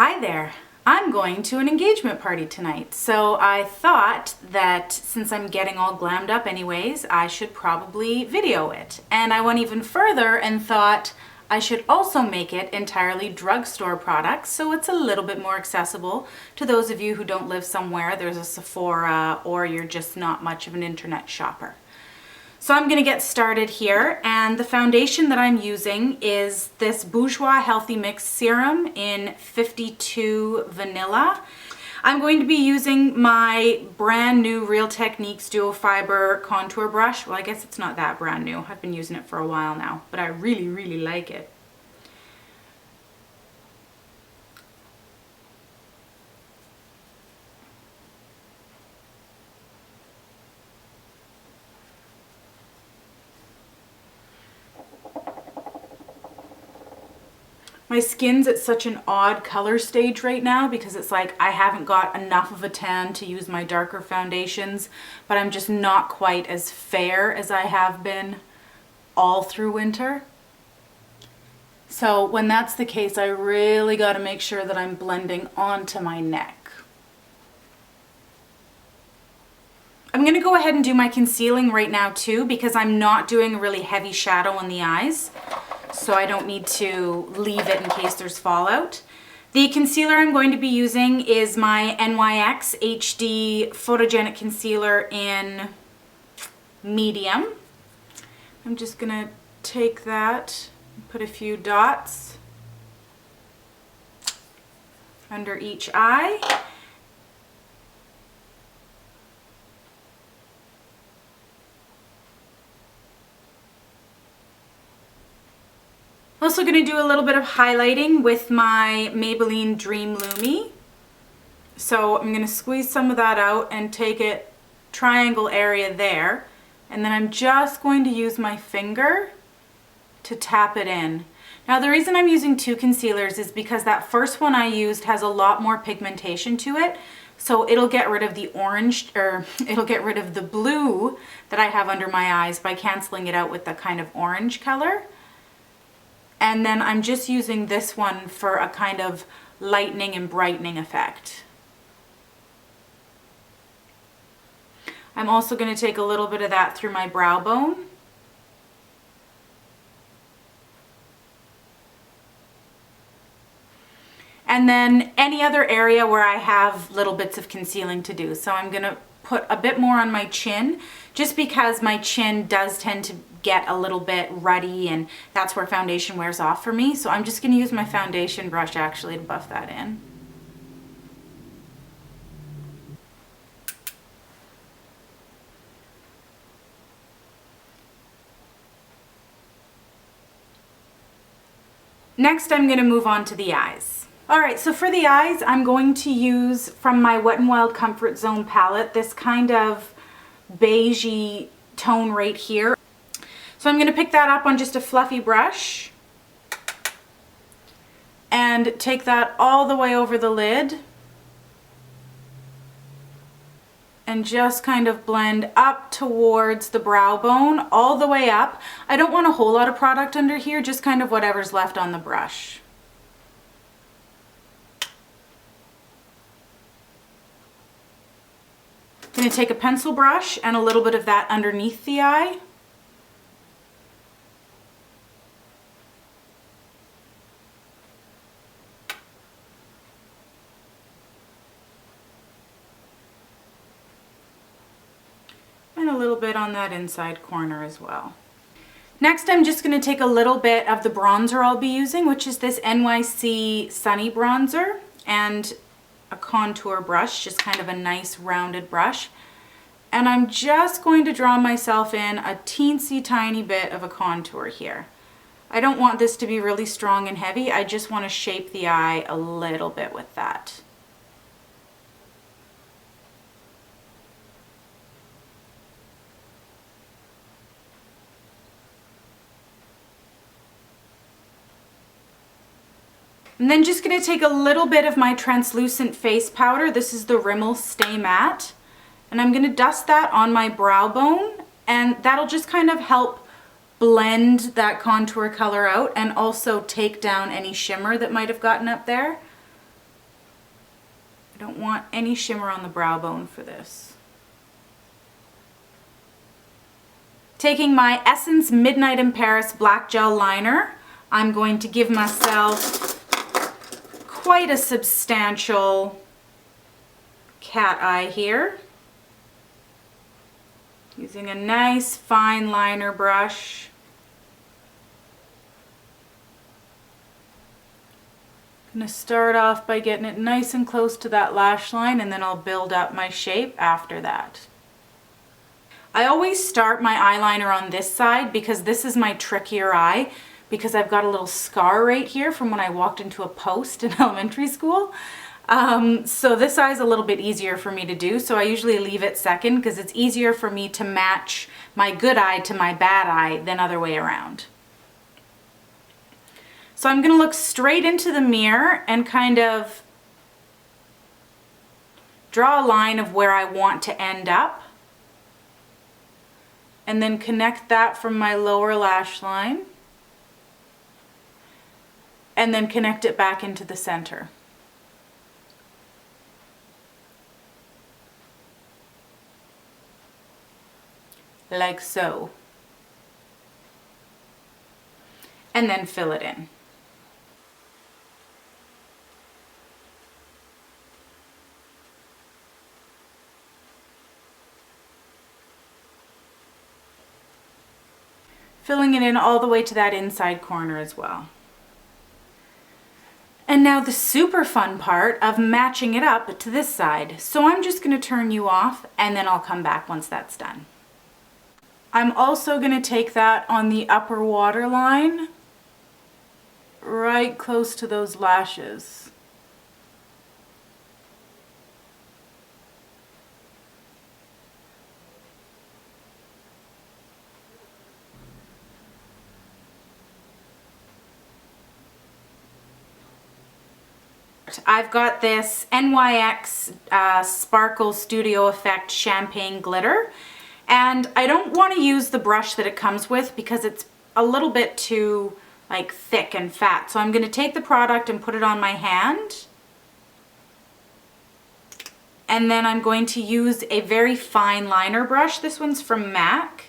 Hi there. I'm going to an engagement party tonight, so I thought that since I'm getting all glammed up anyways, I should probably video it. And I went even further and thought I should also make it entirely drugstore products, so it's a little bit more accessible to those of you who don't live somewhere there's a Sephora or you're just not much of an internet shopper. So I'm going to get started here, and the foundation that I'm using is this Bourjois Healthy Mix Serum in 52 Vanilla. I'm going to be using my brand new Real Techniques Duo Fiber Contour Brush. Well, I guess it's not that brand new. I've been using it for a while now, but I really like it. My skin's at such an odd color stage right now because it's like I haven't got enough of a tan to use my darker foundations, but I'm just not quite as fair as I have been all through winter. So when that's the case, I really got to make sure that I'm blending onto my neck. I'm going to go ahead and do my concealing right now too, because I'm not doing a really heavy shadow on the eyes. So I don't need to leave it in case there's fallout. The concealer I'm going to be using is my NYX HD Photogenic Concealer in medium. I'm just going to take that and put a few dots under each eye. I'm also going to do a little bit of highlighting with my Maybelline Dream Lumi. So I'm going to squeeze some of that out and take it triangle area there. And then I'm just going to use my finger to tap it in. Now the reason I'm using two concealers is because that first one I used has a lot more pigmentation to it. So it'll get rid of the orange, or it'll get rid of the blue that I have under my eyes by canceling it out with the kind of orange color. And then I'm just using this one for a kind of lightening and brightening effect. I'm also going to take a little bit of that through my brow bone. And then any other area where I have little bits of concealing to do. So I'm going to put a bit more on my chin, just because my chin does tend to get a little bit ruddy, and that's where foundation wears off for me. So I'm just going to use my foundation brush actually to buff that in. Next, I'm going to move on to the eyes. Alright, so for the eyes, I'm going to use from my Wet n Wild Comfort Zone palette this kind of beigey tone right here. So I'm going to pick that up on just a fluffy brush and take that all the way over the lid and just kind of blend up towards the brow bone all the way up. I don't want a whole lot of product under here, just kind of whatever's left on the brush. I'm going to take a pencil brush and a little bit of that underneath the eye. And a little bit on that inside corner as well. Next, I'm just going to take a little bit of the bronzer I'll be using, which is this NYC Sunny Bronzer, and a contour brush, just kind of a nice rounded brush. And I'm just going to draw myself in a teensy tiny bit of a contour here. I don't want this to be really strong and heavy, I just want to shape the eye a little bit with that. I'm then just going to take a little bit of my translucent face powder. This is the Rimmel Stay Matte. And I'm going to dust that on my brow bone, and that'll just kind of help blend that contour color out and also take down any shimmer that might have gotten up there. I don't want any shimmer on the brow bone for this. Taking my Essence Midnight in Paris Black Gel Liner, I'm going to give myself quite a substantial cat eye here. Using a nice fine liner brush. I'm going to start off by getting it nice and close to that lash line, and then I'll build up my shape after that. I always start my eyeliner on this side because this is my trickier eye, because I've got a little scar right here from when I walked into a post in elementary school. So this eye is a little bit easier for me to do, so I usually leave it second because it's easier for me to match my good eye to my bad eye than other way around. So I'm going to look straight into the mirror and kind of draw a line of where I want to end up, and then connect that from my lower lash line, and then connect it back into the center. Like so. And then fill it in. Filling it in all the way to that inside corner as well. And now the super fun part of matching it up to this side. So I'm just going to turn you off and then I'll come back once that's done. I'm also going to take that on the upper waterline, right close to those lashes. I've got this NYX Sparkle Studio Effect Champagne Glitter, and I don't want to use the brush that it comes with because it's a little bit too like thick and fat. So I'm going to take the product and put it on my hand, and then I'm going to use a very fine liner brush. This one's from MAC.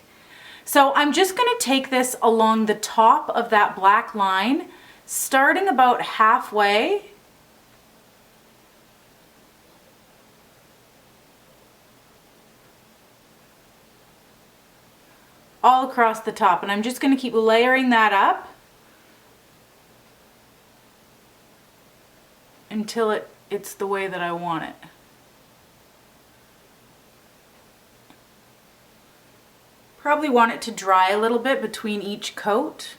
So I'm just going to take this along the top of that black line, starting about halfway, all across the top, and I'm just going to keep layering that up until it's the way that I want it. Probably want it to dry a little bit between each coat.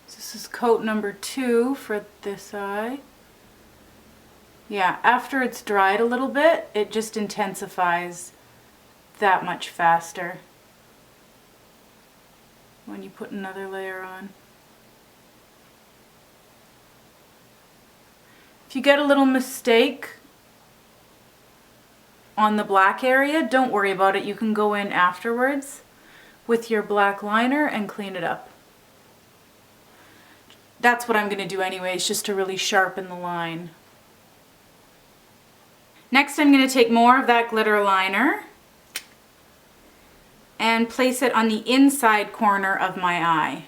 This is coat number 2 for this eye. Yeah, after it's dried a little bit, it just intensifies that much faster when you put another layer on. If you get a little mistake on the black area, don't worry about it. You can go in afterwards with your black liner and clean it up. That's what I'm going to do anyways, just to really sharpen the line. Next, I'm going to take more of that glitter liner and place it on the inside corner of my eye.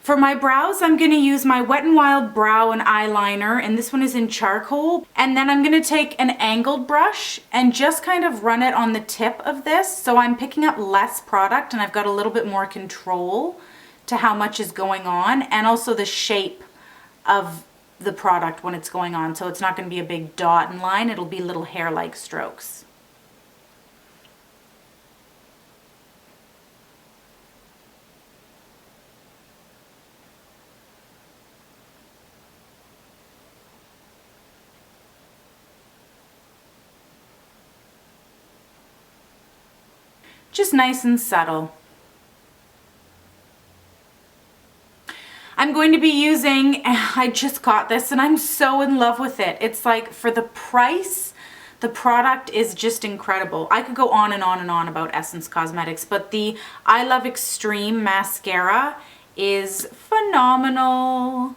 For my brows, I'm going to use my Wet n Wild brow and eyeliner, and this one is in charcoal. And then I'm going to take an angled brush and just kind of run it on the tip of this, so I'm picking up less product and I've got a little bit more control to how much is going on, and also the shape of the product when it's going on. So it's not going to be a big dot and line, it'll be little hair-like strokes. Just nice and subtle. I'm going to be using, I just got this and I'm so in love with it. It's like, for the price, the product is just incredible. I could go on and on and on about Essence Cosmetics, but the I Love Extreme mascara is phenomenal.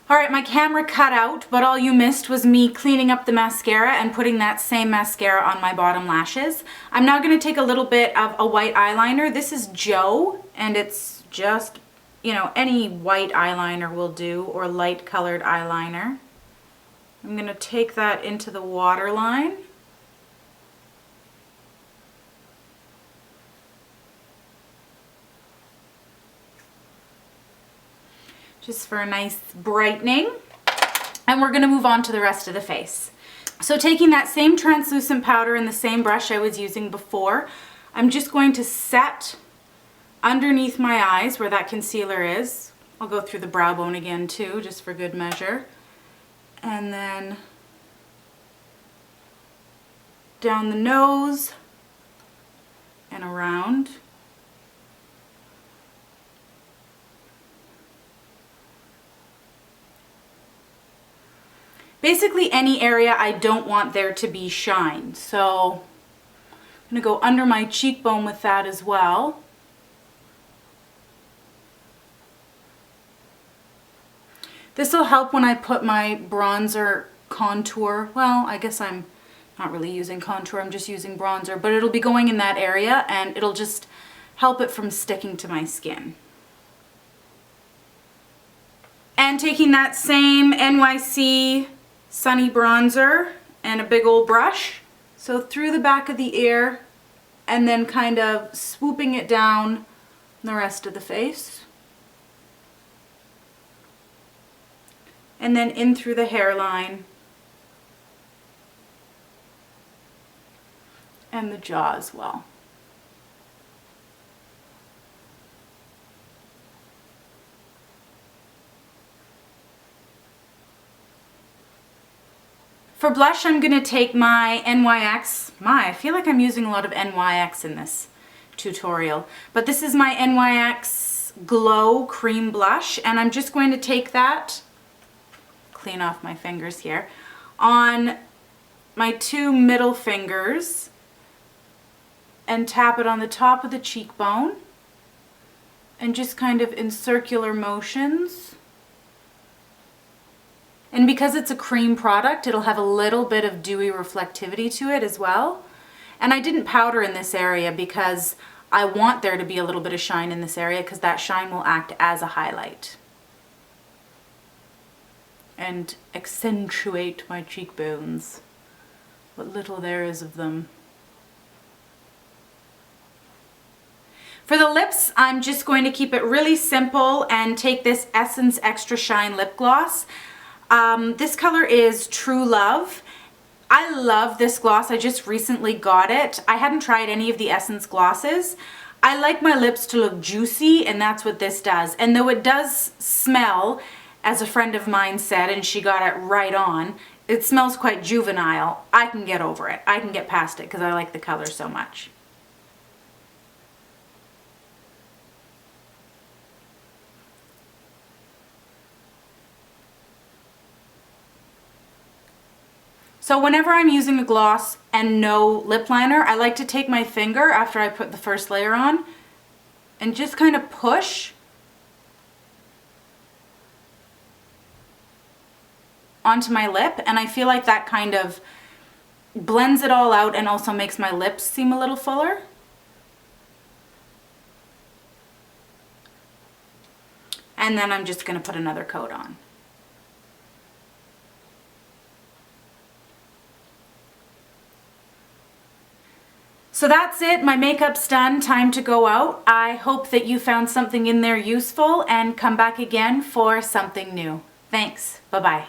All right, my camera cut out, but all you missed was me cleaning up the mascara and putting that same mascara on my bottom lashes. I'm now gonna take a little bit of a white eyeliner. This is Joe, and it's just, you know, any white eyeliner will do, or light colored eyeliner. I'm gonna take that into the waterline. Just for a nice brightening. And we're gonna move on to the rest of the face. So taking that same translucent powder and the same brush I was using before, I'm just going to set underneath my eyes where that concealer is. I'll go through the brow bone again too, just for good measure. And then down the nose and around. Basically any area I don't want there to be shine. So I'm gonna go under my cheekbone with that as well. This will help when I put my bronzer contour. Well, I guess I'm not really using contour, I'm just using bronzer, but it'll be going in that area and it'll just help it from sticking to my skin. And taking that same NYC Sunny bronzer and a big old brush, so through the back of the ear and then kind of swooping it down the rest of the face. And then in through the hairline and the jaw as well. For blush, I'm going to take my NYX, I feel like I'm using a lot of NYX in this tutorial, but this is my NYX Glow Cream Blush, and I'm just going to take that, clean off my fingers here, on my two middle fingers and tap it on the top of the cheekbone and just kind of in circular motions. And because it's a cream product, it'll have a little bit of dewy reflectivity to it as well. And I didn't powder in this area because I want there to be a little bit of shine in this area, because that shine will act as a highlight and accentuate my cheekbones, what little there is of them. For the lips, I'm just going to keep it really simple and take this Essence Extra Shine Lip Gloss. This color is True Love. I love this gloss. I just recently got it. I hadn't tried any of the Essence glosses. I like my lips to look juicy, and that's what this does. And though it does smell, as a friend of mine said, and she got it right on, it smells quite juvenile. I can get over it. I can get past it because I like the color so much. So whenever I'm using a gloss and no lip liner, I like to take my finger after I put the first layer on and just kind of push onto my lip, and I feel like that kind of blends it all out and also makes my lips seem a little fuller. And then I'm just going to put another coat on. So that's it, my makeup's done, time to go out. I hope that you found something in there useful and come back again for something new. Thanks, bye-bye.